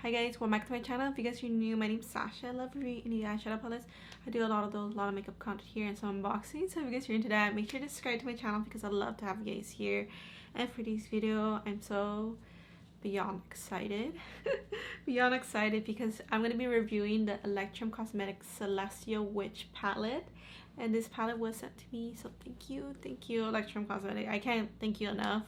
Hi guys, welcome back to my channel. If you guys are new, my name's Sasha. I love reviewing any eyeshadow palettes. I do a lot of makeup content here and some unboxing. So if you guys are into that, make sure to subscribe to my channel because I'd love to have you guys here. And for this video, I'm so beyond excited. Beyond excited because I'm going to be reviewing the Electrum Cosmetics Celestial Witch palette. And this palette was sent to me, so thank you Electrum Cosmetics. I can't thank you enough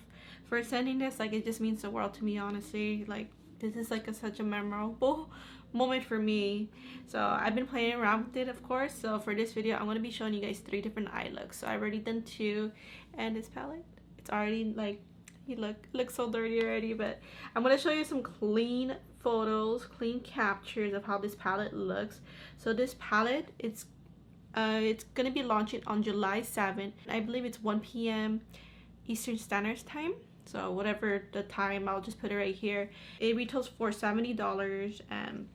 for sending this. Like, it just means the world to me, honestly. Like, this is like such a memorable moment for me. So I've been playing around with it, of course. So for this video, I'm going to be showing you guys 3 different eye looks. So I've already done 2, and this palette, it's already like, you looks so dirty already, but I'm going to show you some clean photos, clean captures of how this palette looks. So this palette, it's going to be launching on July 7th. I believe it's 1 p.m. Eastern Standard Time. So whatever the time, I'll just put it right here. It retails for $70 and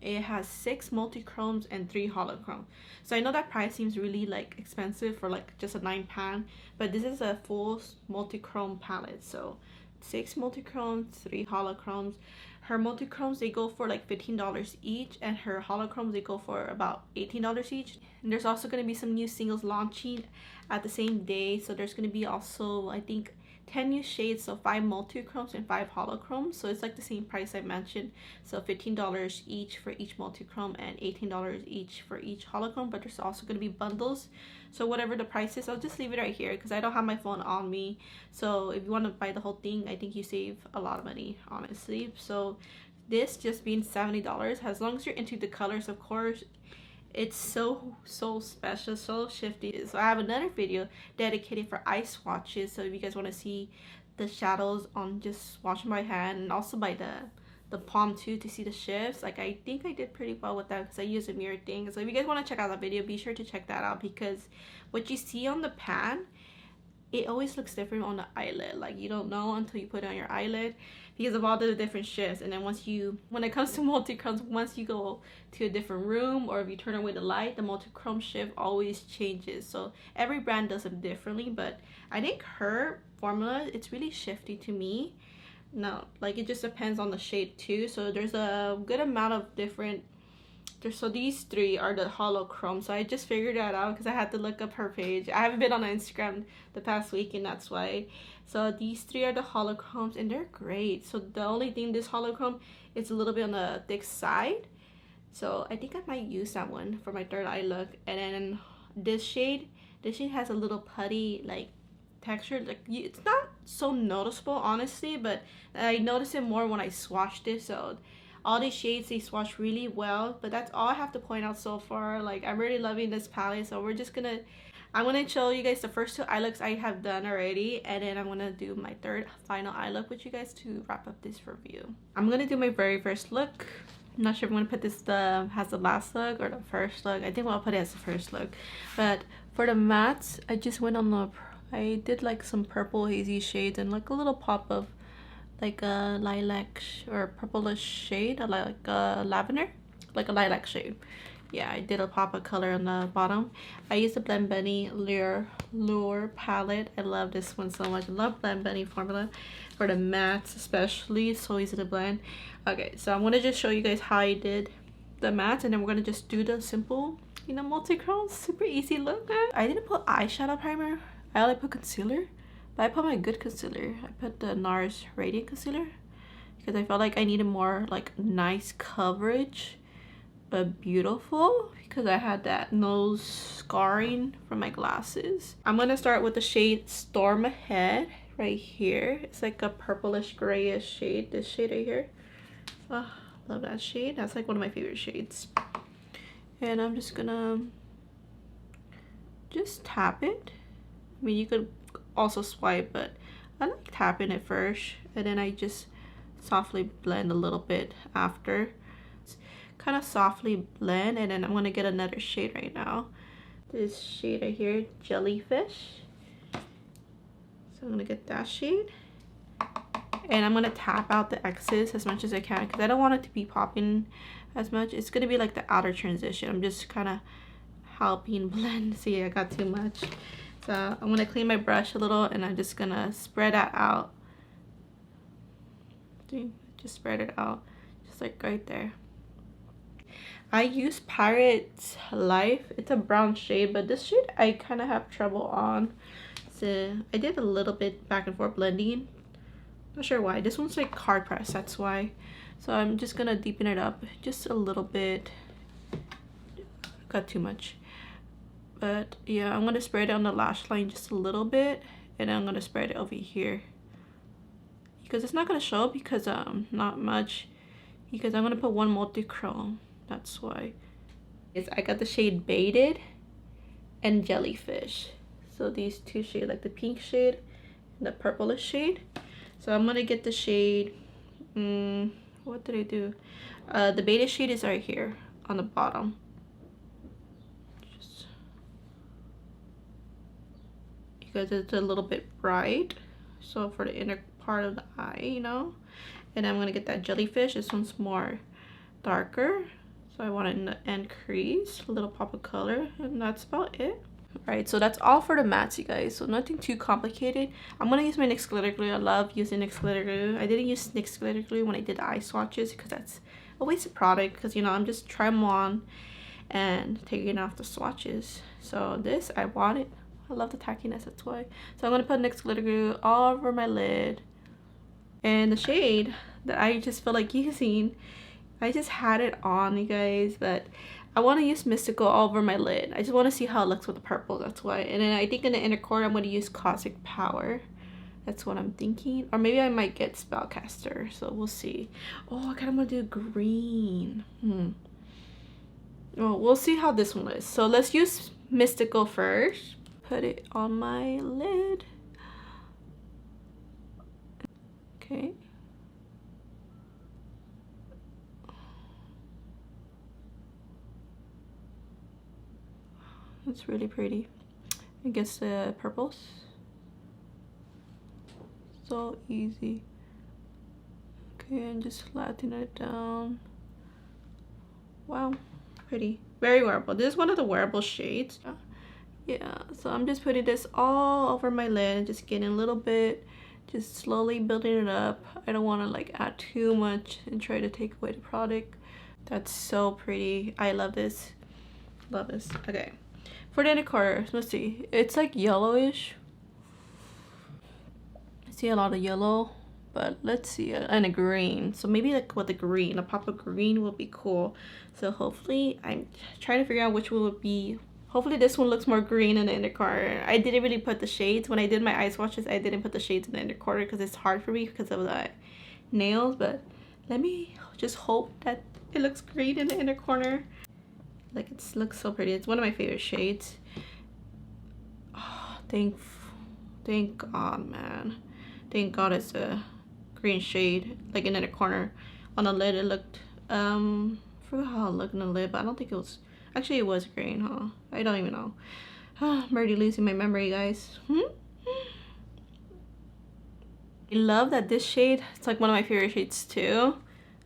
it has 6 multichromes and 3 holochromes. So I know that price seems really like expensive for like just a 9 pan, but this is a full multichrome palette. So 6 multichromes, 3 holochromes. Her multichromes, they go for like $15 each, and her holochromes, they go for about $18 each. And there's also going to be some new singles launching at the same day. So there's going to be also, I think, 10 new shades, so 5 multichromes and 5 holochromes. So it's like the same price I mentioned. So $15 each for each multichrome and $18 each for each holochrome. But there's also going to be bundles. So whatever the price is, I'll just leave it right here because I don't have my phone on me. So if you want to buy the whole thing, I think you save a lot of money, honestly. So this just being $70, as long as you're into the colors, of course. It's so special, so shifty. So I have another video dedicated for eye swatches. So if you guys want to see the shadows on just swatching by hand, and also by the palm too, to see the shifts, like I think I did pretty well with that because I use a mirror thing. So if you guys want to check out that video, be sure to check that out because what you see on the pan, it always looks different on the eyelid. Like, you don't know until you put it on your eyelid because of all the different shifts. And then when it comes to multichromes, once you go to a different room or if you turn away the light, the multichrome shift always changes. So every brand does it differently, but I think her formula, it's really shifty to me. No, like, it just depends on the shade too. So there's a good amount of different. So these 3 are the holochromes. So I just figured that out because I had to look up her page. I haven't been on Instagram the past week, and that's why. So these 3 are the holochromes, and they're great. So the only thing, this holochrome, it's a little bit on the thick side. So I think I might use that one for my 3rd eye look. And then this shade has a little putty like texture. Like, it's not so noticeable, honestly, but I noticed it more when I swatched it. So all these shades, they swatch really well, but that's all I have to point out so far. Like, I'm really loving this palette. So I'm gonna show you guys the first 2 eye looks I have done already, and then I'm gonna do my 3rd final eye look with you guys to wrap up this review. I'm gonna do my very first look. I'm not sure if I'm gonna put this as the last look or the first look. I think I'll put it as the first look. But for the mattes, I just went on I did like some purple hazy shades and like a little pop of like a lilac or purplish shade, like a lavender, like a lilac shade. Yeah, I did a pop of color on the bottom. I used the Blend Bunny Lure palette. I love this one so much. I love Blend Bunny formula for the mattes, especially. It's so easy to blend. Okay, so I'm gonna just show you guys how I did the mattes, and then we're gonna just do the simple, you know, multichrome, super easy look. I didn't put eyeshadow primer. I only put concealer. I put my good concealer. I put the NARS Radiant Concealer because I felt like I needed more like nice coverage but beautiful because I had that nose scarring from my glasses. I'm gonna start with the shade Storm Ahead right here. It's like a purplish grayish shade, this shade right here. Oh, love that shade. That's like one of my favorite shades. And I'm just gonna tap it. I mean, you could also swipe, but I like tapping it first, and then I just softly blend a little bit after. Kind of softly blend, and then I'm gonna get another shade right now. This shade right here, Jellyfish. So I'm gonna get that shade, and I'm gonna tap out the excess as much as I can because I don't want it to be popping as much. It's gonna be like the outer transition. I'm just kind of helping blend. See, I got too much. So I'm going to clean my brush a little, and I'm just going to spread that out. Just spread it out. Just It's like right there. I use Pirate Life. It's a brown shade, but this shade I kind of have trouble on. So I did a little bit back and forth blending. Not sure why. This one's like hard pressed, that's why. So I'm just gonna deepen it up just a little bit. Got too much. But yeah, I'm gonna spread it on the lash line just a little bit, and then I'm gonna spread it over here. Because it's not gonna show because not much. Because I'm gonna put one multichrome. That's why. I got the shade Baited and Jellyfish. So these two shades, like the pink shade and the purplish shade. So I'm gonna get the shade, what did I do? The Baited shade is right here on the bottom. Just because it's a little bit bright. So for the inner part of the eye, you know. And I'm gonna get that Jellyfish. This one's more darker. So I want it in the end crease, a little pop of color, and that's about it. Alright, so that's all for the mattes, you guys. So nothing too complicated. I'm gonna use my NYX glitter glue. I love using NYX glitter glue. I didn't use NYX glitter glue when I did eye swatches because that's a waste of product. Because you know, I'm just trying them on and taking off the swatches. So this, I want it. I love the tackiness, that's why. So I'm gonna put NYX glitter glue all over my lid. And the shade that I just feel like using, I just had it on, you guys, but I want to use Mystical all over my lid. I just want to see how it looks with the purple, that's why. And then I think in the inner corner I'm going to use Cosmic Power. That's what I'm thinking. Or maybe I might get Spellcaster, so we'll see. Oh, I kind of want to do green. Well, we'll see how this one is. So let's use Mystical first. Put it on my lid. Okay. It's really pretty. I guess the purples. So easy. Okay, and just flatten it down. Wow, pretty. Very wearable. This is one of the wearable shades. Yeah, so I'm just putting this all over my lid, just getting a little bit, just slowly building it up. I don't want to like add too much and try to take away the product. That's so pretty. I love this. Love this. Okay. For the inner corner, let's see. It's like yellowish. I see a lot of yellow, but let's see. And a green. So maybe like with the green, a pop of green will be cool. So hopefully, I'm trying to figure out which one would be. Hopefully this one looks more green in the inner corner. I didn't really put the shades. When I did my eye swatches, I didn't put the shades in the inner corner because it's hard for me because of the nails. But let me just hope that it looks green in the inner corner. Like it looks so pretty. It's one of my favorite shades. Oh, thank God, man. Thank God it's a green shade. Like in the corner. On the lid it looked I forgot how it looked in the lid, but I don't think it was, actually it was green, huh? I don't even know. I'm already losing my memory, guys. I love that this shade, it's like one of my favorite shades too.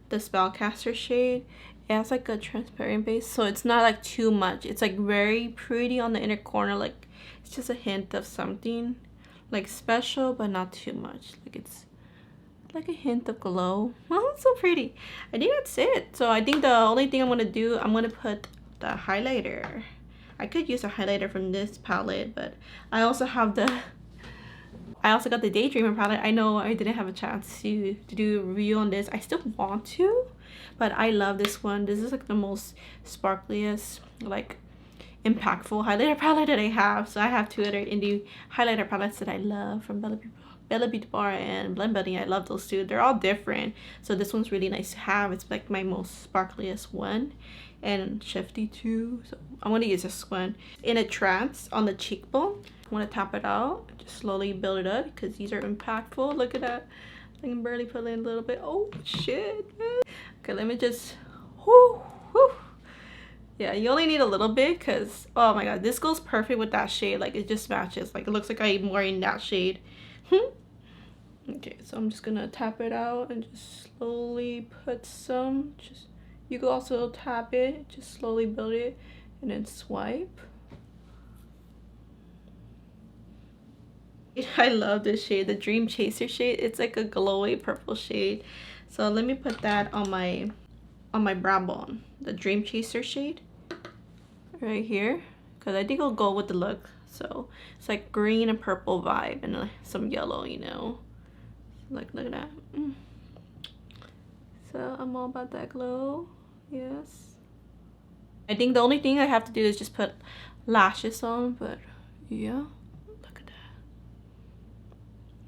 The Spellcaster shade. It has like a transparent base, so it's not like too much. It's like very pretty on the inner corner. Like it's just a hint of something like special, but not too much. Like it's like a hint of glow. Oh, it's so pretty. I think that's it. So I think the only thing I'm gonna do, I'm gonna put the highlighter. I could use a highlighter from this palette, but I also got the Daydreamer palette. I know I didn't have a chance to do a review on this. I still want to, but I love this one. This is like the most sparkliest, like impactful highlighter palette that I have. So I have two other indie highlighter palettes that I love from Bella Beauty Bar and Blend Buddy. I love those two. They're all different. So this one's really nice to have. It's like my most sparkliest one. And shifty too. So I'm going to use this one. In a trance on the cheekbone. I want to tap it out. Just slowly build it up because these are impactful. Look at that. I can barely put in a little bit. Oh, shit. Okay, let me just... Whoo, whoo. Yeah, you only need a little bit because... Oh my god, this goes perfect with that shade. Like, it just matches. Like, it looks like I'm wearing that shade. Okay, so I'm just going to tap it out and just slowly put some... You can also tap it, just slowly build it, and then swipe. I love this shade, the Dream Chaser shade. It's like a glowy purple shade. So let me put that on my on my brow bone, the Dream Chaser shade right here, because I think it'll go with the look. So it's like green and purple vibe and some yellow, you know. Like, look at that. So I'm all about that glow. Yes. I think the only thing I have to do is just put lashes on, but yeah, look at that.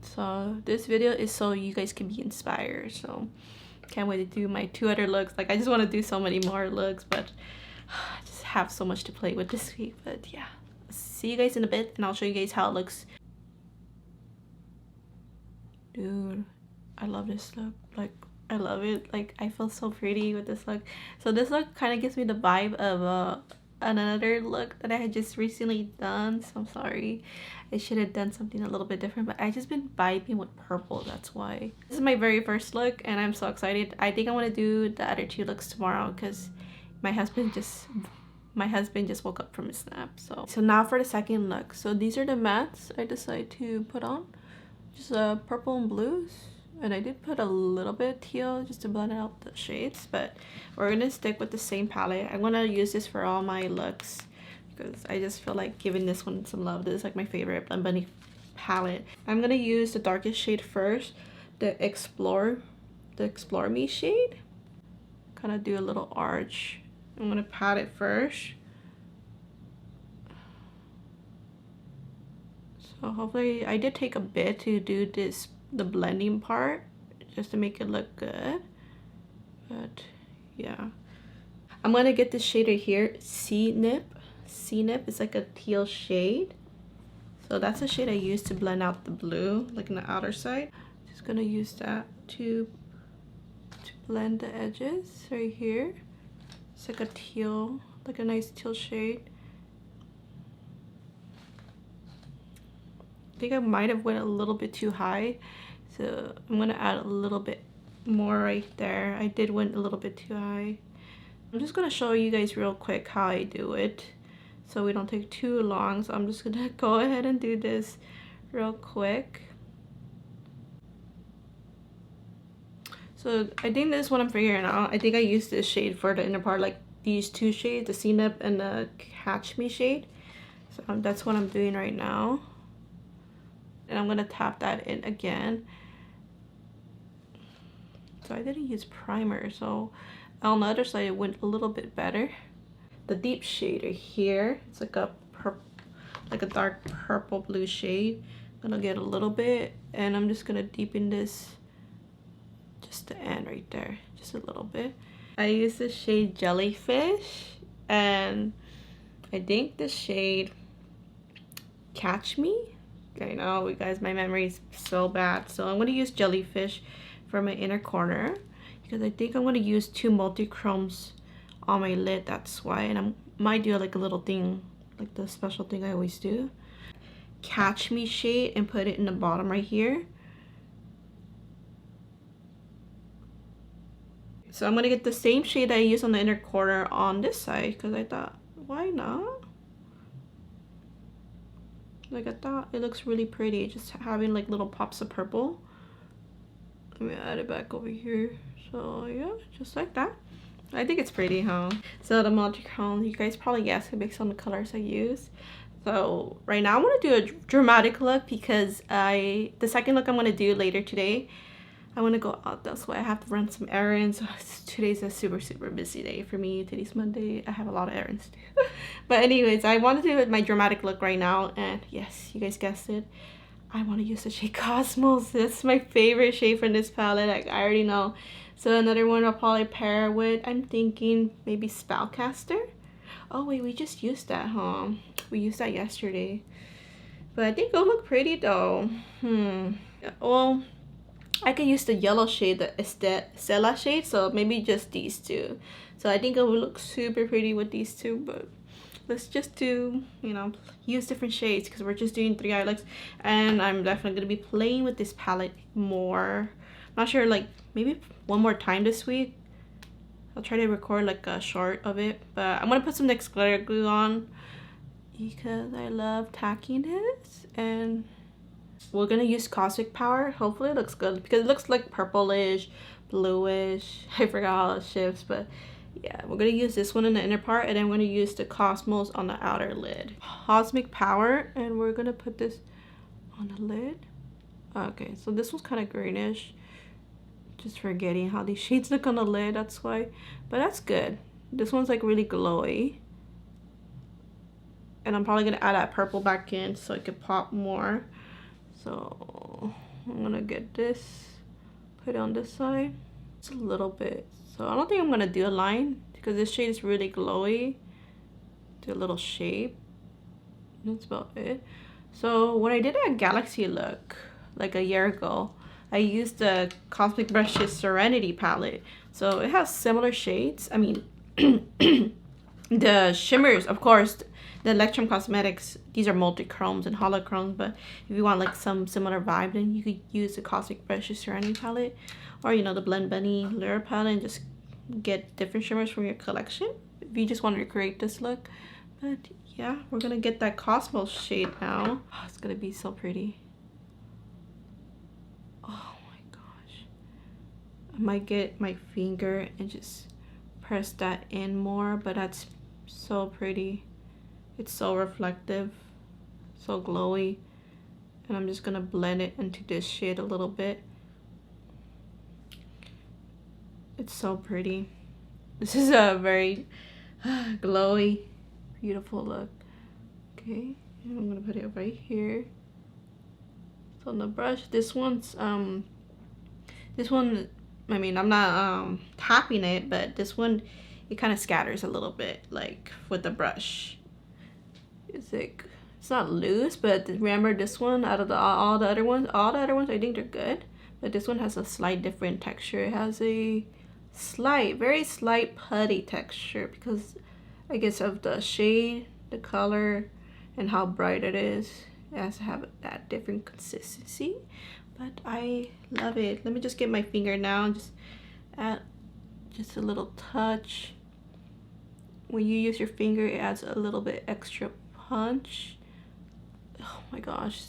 So this video is so you guys can be inspired. So can't wait to do my 2 other looks. Like, I just want to do so many more looks, but I just have so much to play with this week. But yeah, see you guys in a bit, and I'll show you guys how it looks. Dude, I love this look. Like, I love it. Like, I feel so pretty with this look. So this look kind of gives me the vibe of another look that I had just recently done. So I'm sorry, I should have done something a little bit different, but I just been vibing with purple. That's why this is my very first look, and I'm so excited. I think I want to do the other 2 looks tomorrow because my husband just woke up from his nap. So now for the second look. So these are the mattes I decided to put on, just purple and blues. And I did put a little bit teal just to blend out the shades, but we're gonna stick with the same palette. I'm gonna use this for all my looks because I just feel like giving this one some love. This is like my favorite Blend Bunny palette. I'm gonna use the darkest shade first, the Explore Me shade. Kind of do a little arch. I'm gonna pat it first. So hopefully, I did take a bit to do the blending part just to make it look good, but yeah, I'm gonna get this shade right here, C Nip. It's like a teal shade, so that's the shade I use to blend out the blue, like in the outer side. Just gonna use that to blend the edges right here. It's like a teal, like a nice teal shade. I think I might have went a little bit too high, so I'm gonna add a little bit more right there. I did went a little bit too high. I'm just gonna show you guys real quick how I do it so we don't take too long. So I'm just gonna go ahead and do this real quick. So I think this is what I'm figuring out. I think I used this shade for the inner part, like these 2 shades, the C Nip and the Catch Me shade. So that's what I'm doing right now. And I'm gonna tap that in again. So I didn't use primer, so on the other side it went a little bit better. The deep shade right here, it's like a dark purple blue shade. I'm gonna get a little bit, and I'm just gonna deepen this just the end right there, just a little bit. I use the shade Jellyfish, and I think the shade Catch Me. I know, you guys, my memory is so bad. So I'm going to use Jellyfish for my inner corner because I think I'm going to use 2 Multichromes on my lid. That's why. And I might do like a little thing, like the special thing I always do. Catch Me shade and put it in the bottom right here. So I'm going to get the same shade that I use on the inner corner on this side because I thought, why not? Like, I thought it looks really pretty just having like little pops of purple. Let me add it back over here. So yeah, just like that. I think it's pretty, huh? So the Multichromes, you guys probably guessed it based on the colors I use. So right now I'm gonna do a dramatic look because the second look I'm gonna do later today, I want to go out. That's why I have to run some errands. Today's a super busy day for me. Today's Monday. I have a lot of errands to do. But anyways, I want to do my dramatic look right now. And yes, you guys guessed it. I want to use the shade Cosmos. That's my favorite shade from this palette. Like, I already know. So another one I'll probably pair with, I'm thinking maybe Spellcaster. Oh wait, we just used that, huh? We used that yesterday. But I think it'll look pretty though. Well, I can use the yellow shade, the Stella shade, so maybe just these 2. So I think it will look super pretty with these 2, but let's just do, you know, use different shades because we're just doing 3 eye looks. And I'm definitely going to be playing with this palette more. Not sure, like, maybe one more time this week. I'll try to record like a short of it, but I'm going to put some NYX glitter glue on because I love tacking this. And we're gonna use Cosmic Power. Hopefully it looks good because it looks like purplish bluish. I forgot how it shifts, but yeah, we're gonna use this one in the inner part, and then we're gonna use the Cosmos on the outer lid. Cosmic Power, and we're gonna put this on the lid. Okay, so this one's kind of greenish. Just forgetting how these shades look on the lid, that's why. But that's good. This one's like really glowy. And I'm probably gonna add that purple back in so it could pop more. So I'm gonna get this, put it on this side. It's a little bit. So I don't think I'm gonna do a line because this shade is really glowy. Do a little shape. That's about it. So when I did a Galaxy look like a year ago, I used the Cosmic Brushes Serenity palette. So it has similar shades. I mean, the shimmers, of course, the Electrum Cosmetics, these are Multichromes and Holochromes, but if you want like some similar vibe, then you could use the Cosmic Brushes Serenity palette, or you know, the Blend Bunny Lure palette, and just get different shimmers from your collection if you just want to recreate this look. But yeah, we're gonna get that Cosmos shade now. Oh, it's gonna be so pretty. Oh my gosh. I might get my finger and just press that in more, but that's so pretty. It's so reflective, so glowy. And I'm just gonna blend it into this shade a little bit. It's so pretty. This is a very glowy, beautiful look. Okay, and I'm gonna put it right here. So on the brush, this one, I mean, I'm not tapping it, but this one, it kind of scatters a little bit, like with the brush. It's like, it's not loose, but remember this one, out of all the other ones I think they're good, but this one has a slight different texture. It has a slight, very slight putty texture because I guess of the shade, the color, and how bright it is. It has to have that different consistency, but I love it. Let me just get my finger now and just add just a little touch. When you use your finger, it adds a little bit extra punch. Oh my gosh,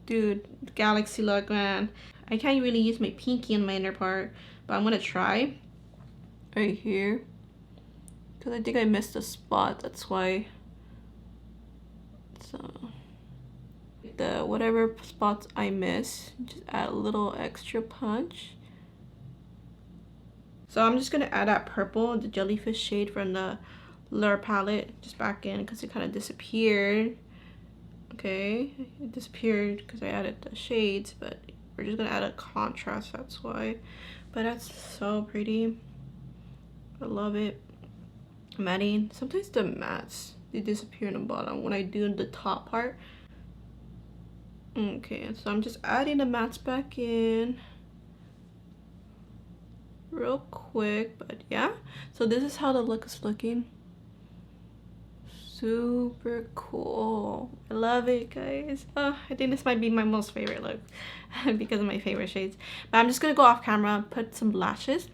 dude, Galaxy look, man. I can't really use my pinky in my inner part, but I'm gonna try right here because I think I missed a spot, that's why. So the whatever spots I miss, just add a little extra punch. So I'm just gonna add that purple, the jellyfish shade from the Lure palette, just back in because it kind of disappeared. Okay, it disappeared because I added the shades, but we're just gonna add a contrast, that's why. But that's so pretty. I love it. I'm adding, sometimes the mattes, they disappear in the bottom when I do the top part. Okay, so I'm just adding the mattes back in real quick, but yeah. So this is how the look is looking. Super cool. I love it, guys. Oh, I think this might be my most favorite look because of my favorite shades. But I'm just gonna go off camera, put some lashes.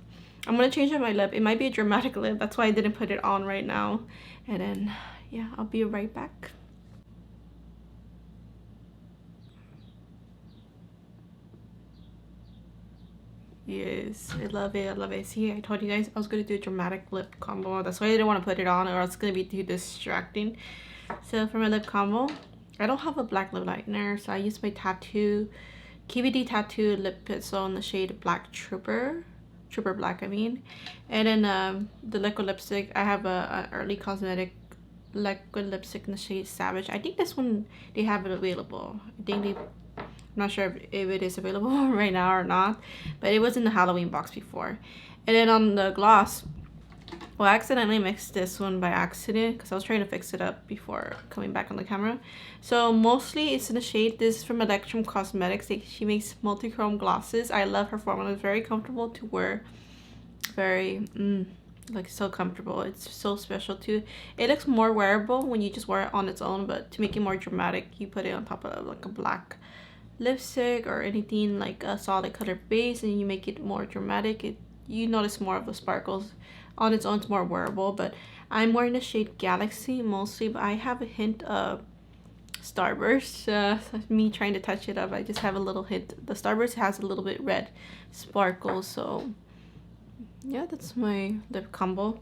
I'm gonna change up my lip. It might be a dramatic lip, that's why I didn't put it on right now. And then yeah, I'll be right back. Yes, I love it. I love it. See, I told you guys I was gonna do a dramatic lip combo. That's why I didn't want to put it on, or it's gonna be too distracting. So for my lip combo, I don't have a black lip liner, so I use my tattoo, KVD Tattoo lip pencil in the shade Black Trooper Black, I mean. And then the liquid lipstick, I have a Early Cosmetic liquid lipstick in the shade Savage. I think this one they have it available. I think they. I'm not sure if it is available right now or not, but it was in the Halloween box before. And then on the gloss, well, I accidentally mixed this one by accident because I was trying to fix it up before coming back on the camera. So mostly it's in the shade, this is from Electrum Cosmetics. She makes multi-chrome glosses. I love her formula. It's very comfortable to wear. Very like so comfortable. It's so special too. It looks more wearable when you just wear it on its own, but to make it more dramatic, you put it on top of like a black lipstick or anything like a solid color base, and you make it more dramatic. You notice more of the sparkles. On its own, it's more wearable. But I'm wearing the shade Galaxy mostly, but I have a hint of Starburst. Me trying to touch it up, I just have a little hint. The Starburst has a little bit red sparkle, so yeah, that's my lip combo.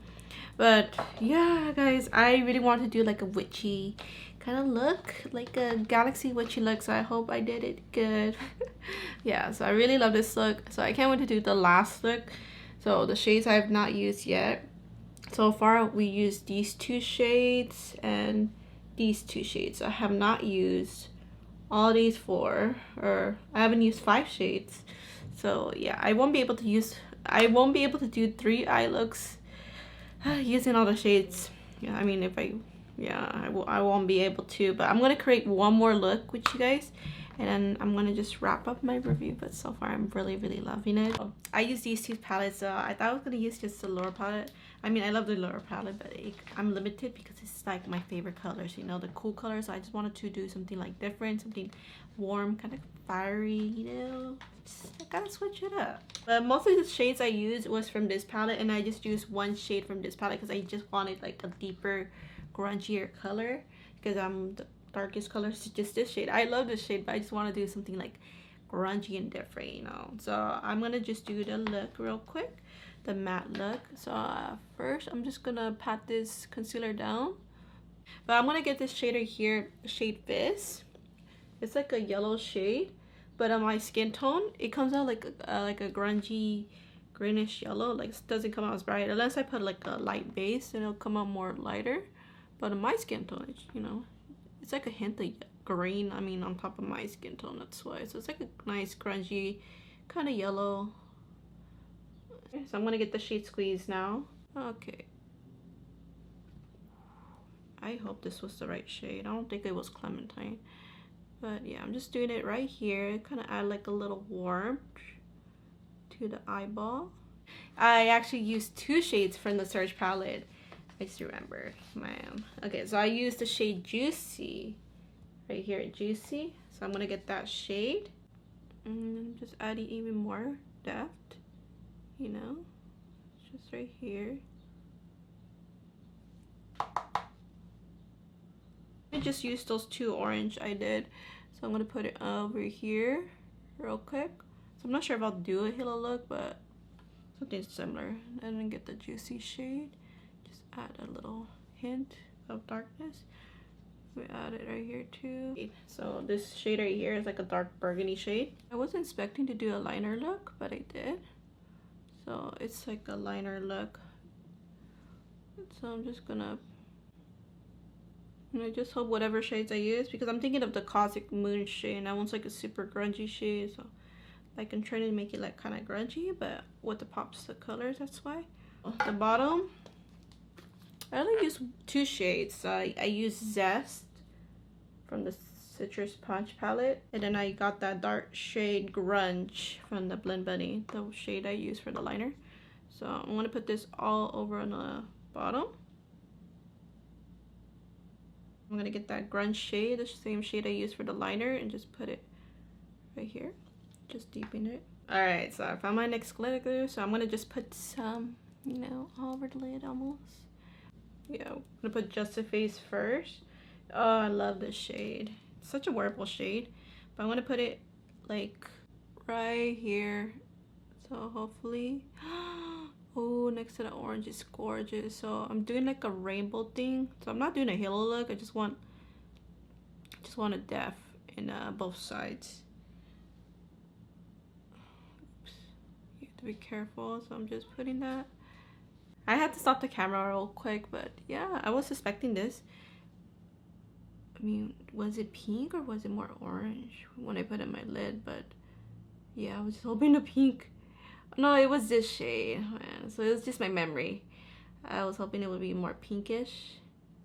But yeah, guys, I really want to do like a witchy kind of look, like a galaxy witchy look, so I hope I did it good. Yeah, so I really love this look, so I can't wait to do the last look. So the shades I have not used yet. So far we used these 2 shades and these 2 shades. I have not used all these 4, or I haven't used 5 shades. So yeah, I won't be able to do 3 eye looks using all the shades. Yeah, I mean, if I won't be able to, but I'm gonna create one more look with you guys, and then I'm gonna just wrap up my review. But so far I'm really loving it. I use these 2 palettes. I thought I was gonna use just the lower palette. I mean, I love the lower palette, but I'm limited because it's like my favorite colors, you know, the cool colors. I just wanted to do something like different, something warm, kind of fiery, you know. I gotta switch it up. But most of the shades I used was from this palette, and I just used 1 shade from this palette because I just wanted like a deeper, grungier color, because the darkest color is just this shade. I love this shade, but I just want to do something like grungy and different, you know. So I'm gonna just do the look real quick, the matte look. So first I'm just gonna pat this concealer down, but I'm gonna get this shader here, shade Fizz. It's like a yellow shade, but on my skin tone it comes out like a grungy greenish yellow. Like, it doesn't come out as bright unless I put like a light base, and it'll come out more lighter. But on my skin tone, you know, it's like a hint of green, I mean, on top of my skin tone, that's why. So it's like a nice grungy kind of yellow. So I'm gonna get the shade Squeeze now. Okay, I hope this was the right shade. I don't think it was Clementine, but yeah, I'm just doing it right here, kind of add like a little warmth to the eyeball. I actually used 2 shades from the Surge palette. I just remembered, man. Okay, so I used the shade Juicy right here, Juicy. So I'm gonna get that shade and just adding even more depth, you know, just right here. I just used those 2 orange I did, so I'm gonna put it over here real quick. So I'm not sure if I'll do a halo look, but something similar. And then get the Juicy shade. Add a little hint of darkness. We add it right here too. So this shade right here is like a dark burgundy shade. I wasn't expecting to do a liner look, but I did. So it's like a liner look. So I'm just gonna, and I just hope whatever shades I use, because I'm thinking of the Cosmic Moon shade, and that one's like a super grungy shade. So like I'm trying to make it like kind of grungy, but with the pops of colors, that's why. The bottom, I only use 2 shades. I use Zest from the Citrus Punch palette, and then I got that dark shade Grunge from the Blend Bunny, the shade I use for the liner. So I'm gonna put this all over on the bottom. I'm gonna get that Grunge shade, the same shade I used for the liner, and just put it right here, just deepen it. All right, so I found my next glitter glue, so I'm gonna just put some, you know, all over the lid almost. Yeah, I'm gonna put Just a Face first. Oh, I love this shade. It's such a wearable shade. But I'm gonna put it like right here. So hopefully, oh, next to the orange is gorgeous. So I'm doing like a rainbow thing. So I'm not doing a halo look. I just want a def in both sides. Oops. You have to be careful. So I'm just putting that. I had to stop the camera real quick, but yeah, I was suspecting this. I mean, was it pink or was it more orange when I put it in my lid? But yeah, I was just hoping the pink. No, it was this shade, man. So it was just my memory. I was hoping it would be more pinkish,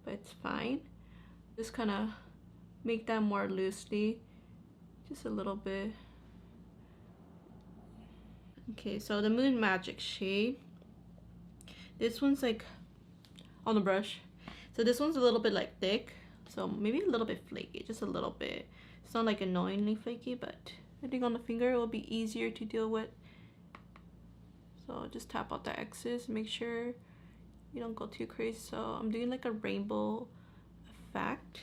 but it's fine. Just kind of make that more loosely, just a little bit. Okay, so the Moon Magic shade. This one's like on the brush. So this one's a little bit like thick. So maybe a little bit flaky, just a little bit. It's not like annoyingly flaky, but I think on the finger it will be easier to deal with. So just tap out the excess, make sure you don't go too crazy. So I'm doing like a rainbow effect.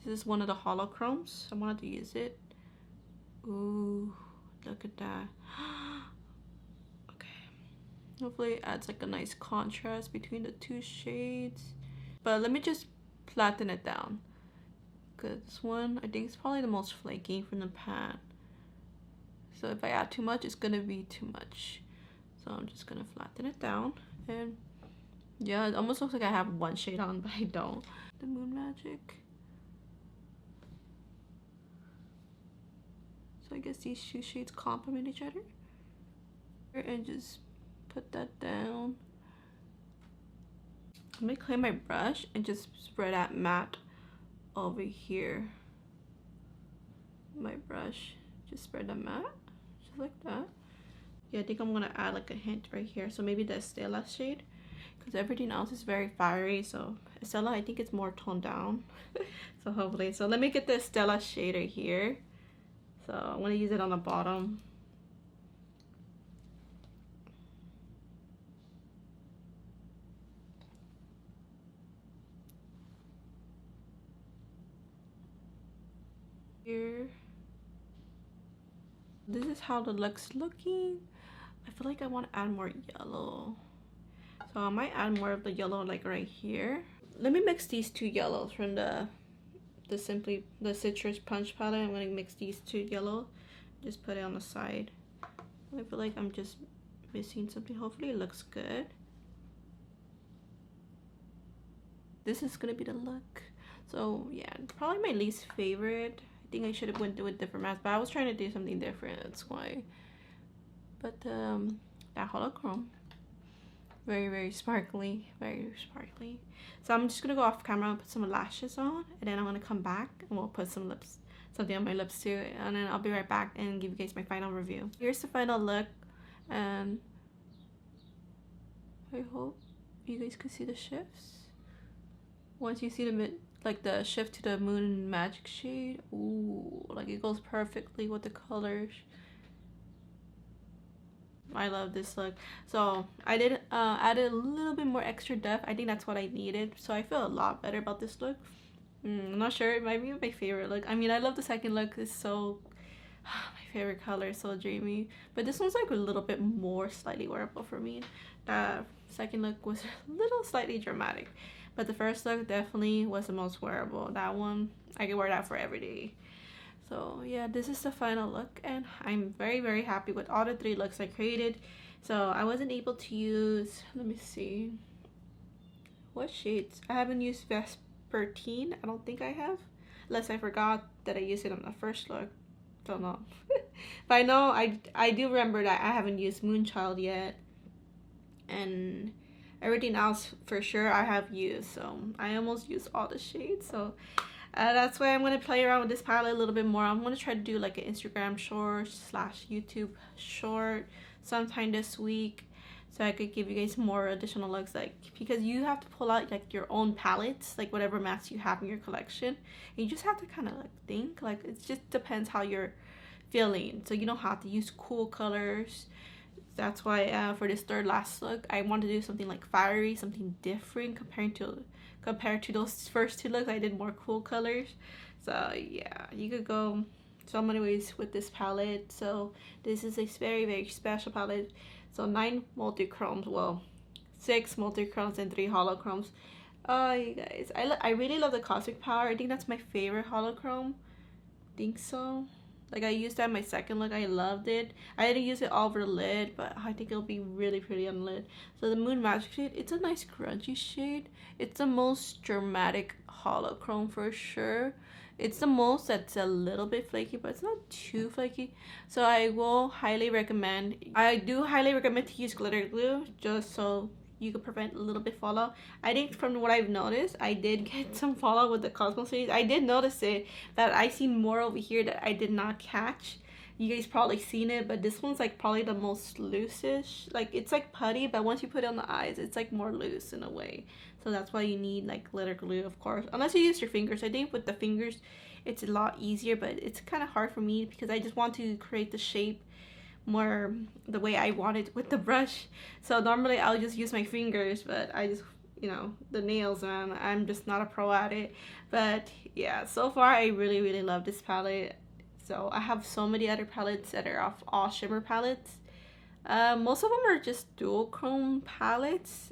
This is one of the Holochromes. I wanted to use it. Ooh, look at that. Okay. Hopefully it adds like a nice contrast between the two shades. But let me just flatten it down. Because this one, I think it's probably the most flaky from the pan. So if I add too much, it's gonna be too much. So I'm just gonna flatten it down. And yeah, it almost looks like I have one shade on, but I don't. The Moon Magic. So I guess these two shades complement each other. And just put that down. I'm gonna clean my brush and just spread that matte over here. My brush, just spread the matte, just like that. Yeah, I think I'm gonna add like a hint right here. So maybe the Stella shade, because everything else is very fiery. So Stella, I think it's more toned down. So hopefully, so let me get the Stella shade right here. So I'm gonna use it on the bottom. Here. This is how the look's looking. I feel like I want to add more yellow. So I might add more of the yellow like right here. Let me mix these two yellows from the Citrus Punch palette. I'm gonna mix these two yellow. Just put it on the side. I feel like I'm just missing something. Hopefully it looks good. This is gonna be the look. So yeah, probably my least favorite. I think I should have went with different mattes, but I was trying to do something different, that's why. But that Holochrome, very sparkly, very sparkly. So I'm just gonna go off camera and put some lashes on, and then I'm gonna come back and we'll put something on my lips too, and then I'll be right back and give you guys my final review. Here's the final look, and I hope you guys can see the shifts. Once you see the shift to the Moon Magic shade, ooh, like it goes perfectly with the colors. I love this look. So I did added a little bit more extra depth. I think that's what I needed. So I feel a lot better about this look. I'm not sure, it might be my favorite look. I mean, I love the second look. It's so my favorite color, so dreamy. But this one's like a little bit more slightly wearable for me. The second look was a little slightly dramatic. But the first look definitely was the most wearable. That one, I can wear that for every day. So yeah, this is the final look, and I'm very happy with all the 3 looks I created. So I wasn't able to use, let me see, what shades? I haven't used Vespertine. I don't think I have, unless I forgot that I used it on the first look. Don't know. But I know I do remember that I haven't used Moonchild yet, and everything else for sure I have used. So I almost used all the shades. So that's why I'm going to play around with this palette a little bit more. I'm going to try to do like an Instagram short / YouTube short sometime this week, so I could give you guys more additional looks, like, because you have to pull out like your own palettes, like whatever mattes you have in your collection, and you just have to kind of like think, like it just depends how you're feeling. So you don't have to use cool colors. That's why for this third last look, I want to do something like fiery, something different compared to those first 2 looks. I did more cool colors. So yeah, you could go so many ways with this palette. So this is a very special palette. So 9 multichromes, well 6 multichromes and 3 holochromes. You guys, I really love the Cosmic Power. I think that's my favorite holochrome. I think so. Like I used that in my second look. I loved it. I didn't use it all over the lid, but I think it'll be really pretty on the lid. So the Moon Magic shade, it's a nice grungy shade. It's the most dramatic holochrome for sure. It's the most that's a little bit flaky, but it's not too flaky. So I will highly recommend. I do highly recommend to use glitter glue, just so you could prevent a little bit fallout. I think from what I've noticed, I did get some fallout with the Cosmos series. I did notice it, that I see more over here that I did not catch. You guys probably seen it, but this one's like probably the most loose-ish. Like it's like putty, but once you put it on the eyes, it's like more loose in a way. So that's why you need like glitter glue, of course, unless you use your fingers. I think with the fingers it's a lot easier, but it's kind of hard for me because I just want to create the shape more the way I want it with the brush. So normally I'll just use my fingers, but I just you know, the nails, man. I'm just not a pro at it. But yeah, so far I really love this palette. So I have so many other palettes that are all shimmer palettes. Most of them are just dual chrome palettes.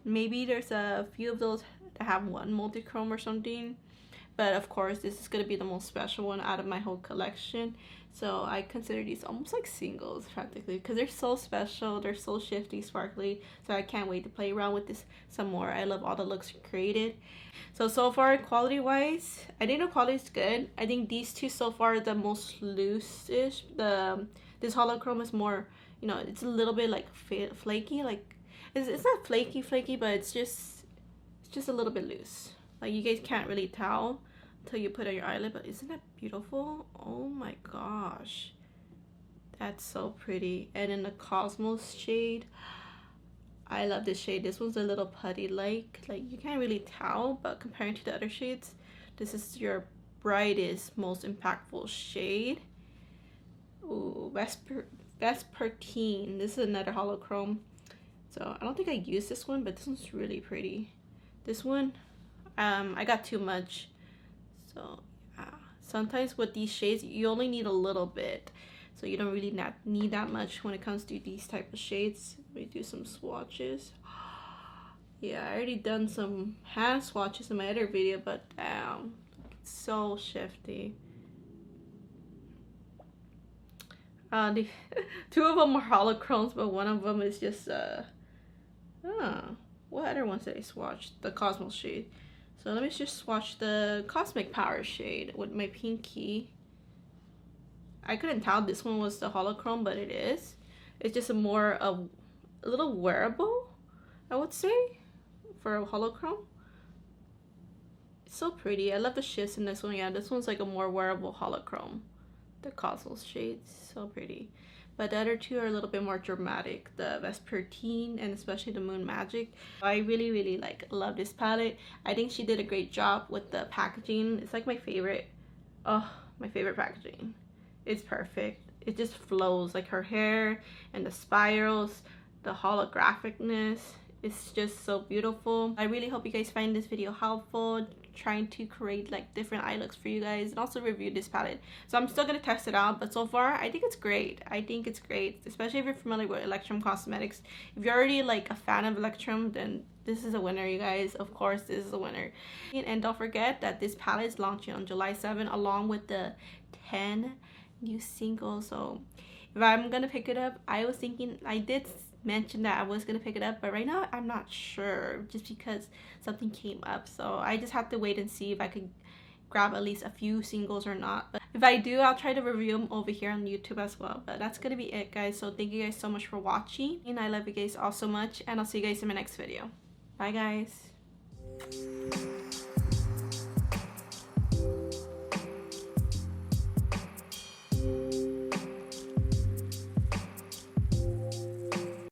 Maybe there's a few of those that have one multi-chrome or something. But of course, this is going to be the most special one out of my whole collection. So I consider these almost like singles practically because they're so special. They're so shifty, sparkly. So I can't wait to play around with this some more. I love all the looks created. So far, quality-wise, I think the quality is good. I think these two so far are the most loose-ish. This Holochrome is more, you know, it's a little bit like flaky. Like it's not flaky, but it's just a little bit loose. Like you guys can't really tell until you put on your eyelid, but isn't that beautiful? Oh my gosh, that's so pretty. And in the Cosmos shade, I love this shade. This one's a little putty like you can't really tell, but comparing to the other shades, this is your brightest, most impactful shade. Ooh, Vespertine. This is another Holochrome. So I don't think I used this one, but this one's really pretty. This one, I got too much. So sometimes with these shades, you only need a little bit. So you don't really need that much when it comes to these type of shades. Let me do some swatches. Yeah, I already done some hand swatches in my other video, but damn, it's so shifty. The two of them are Holochromes, but one of them is just what other ones did I swatch? The Cosmos shade. So let me just swatch the Cosmic Power shade with my pinky. I couldn't tell this one was the Holochrome, but it is. It's just a little wearable, I would say, for a Holochrome. It's so pretty. I love the shifts in this one. Yeah, this one's like a more wearable Holochrome. The Cosmos shades, so pretty. But the other two are a little bit more dramatic, the Vespertine and especially the Moon Magic. I really love this palette. I think she did a great job with the packaging. It's like my favorite. Oh, my favorite packaging. It's perfect. It just flows, like her hair and the spirals, the holographicness. It's just so beautiful. I really hope you guys find this video helpful, trying to create like different eye looks for you guys and also review this palette. So I'm still gonna test it out, but so far I think it's great. I think it's great, especially if you're familiar with Electrum Cosmetics. If you're already like a fan of Electrum, then this is a winner, you guys. Of course, this is a winner. And don't forget that this palette is launching on July 7th along with the 10 new singles. So if I'm gonna pick it up, I was thinking, I did mention that I was gonna pick it up, but right now I'm not sure just because something came up. So I just have to wait and see if I could grab at least a few singles or not. But if I do, I'll try to review them over here on YouTube as well. But that's gonna be it, guys. So thank you guys so much for watching, and I love you guys all so much, and I'll see you guys in my next video. Bye, guys.